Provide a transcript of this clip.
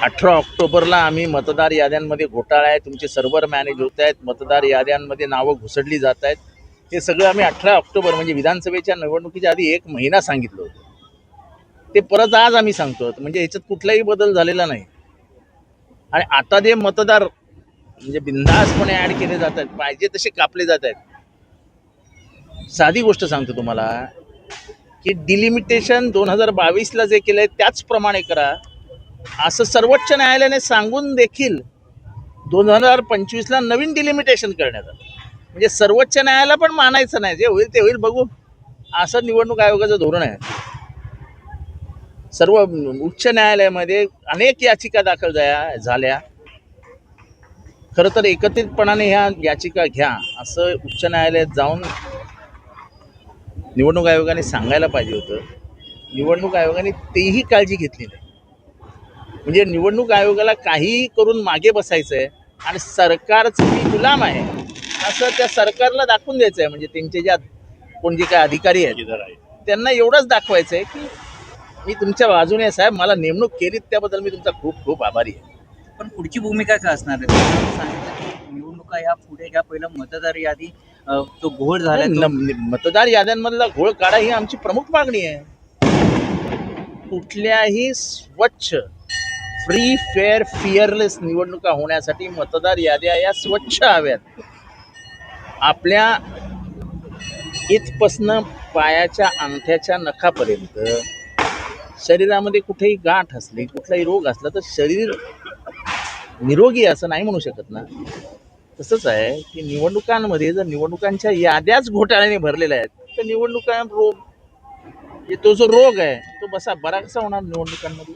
18 ऑक्टोबरला आम्ही मतदार याद्यांमध्ये घोटाळा आहे, तुमचे सर्व्हर मॅनेज होत आहेत, मतदार याद्यांमध्ये नावं घुसडली जात आहेत. हे सगळं आम्ही 18 ऑक्टोबर म्हणजे विधानसभेच्या निवडणुकीच्या आधी 1 महिना सांगितलं होतं. ते परत आज आम्ही सांगतो, म्हणजे याच्यात कुठलाही बदल झालेला नाही. आणि आता जे मतदार म्हणजे बिनधास्तपणे ॲड केले जात आहेत, पाहिजे तसे कापले जात आहेत. साधी गोष्ट सांगतो तुम्हाला की डिलिमिटेशन 2022ला जे केलं आहे त्याचप्रमाणे करा, असं सर्वोच्च न्यायालयाने सांगून देखील 2025ला नवीन डिलिमिटेशन करण्यात आलं. म्हणजे सर्वोच्च न्यायालयाला पण मानायचं नाही, जे होईल ते होईल बघू, असं निवडणूक आयोगाचं धोरण आहे. सर्व उच्च न्यायालयामध्ये अनेक याचिका दाखल झाल्या. खरं तर एकत्रितपणाने ह्या याचिका घ्या असं उच्च न्यायालयात जाऊन निवडणूक आयोगाने सांगायला पाहिजे होतं. निवडणूक आयोगाने तेही काळजी घेतली नाही. म्हणजे निवडणूक आयोगाला काहीही करून मागे बसायचं आहे आणि सरकारचं मी गुलाम आहे असं त्या सरकारला दाखवून द्यायचं आहे. म्हणजे त्यांचे ज्या कोण जे काय अधिकारी आहेत त्यांना एवढंच दाखवायचं आहे की मी तुमच्या बाजूने आहे साहेब, मला नेमणूक केली त्याबद्दल मी तुमचा खूप खूप आभारी आहे. पण पुढची भूमिका काय असणार आहे? सांगितलं की निवडणुका या पुढे घ्या, पहिलं मतदार यादी तो घोळ झाला, मतदार याद्यांमधला घोळ काढा ही आमची प्रमुख मागणी आहे. कुठल्याही स्वच्छ फ्री फेअर फिअरलेस निवडणुका होण्यासाठी मतदार याद्या या स्वच्छ हव्यात. आपल्या इथपासनं पायाच्या अंगठ्याच्या नखापर्यंत शरीरामध्ये कुठेही गाठ असली, कुठलाही रोग असला तर शरीर निरोगी असं नाही म्हणू शकत ना. तसंच आहे की निवडणुकांमध्ये जर निवडणुकांच्या याद्याच घोटाळ्याने भरलेल्या आहेत तर निवडणुका रोग, तो जो रोग आहे तो बरा कसा होणार निवडणुकांमध्ये.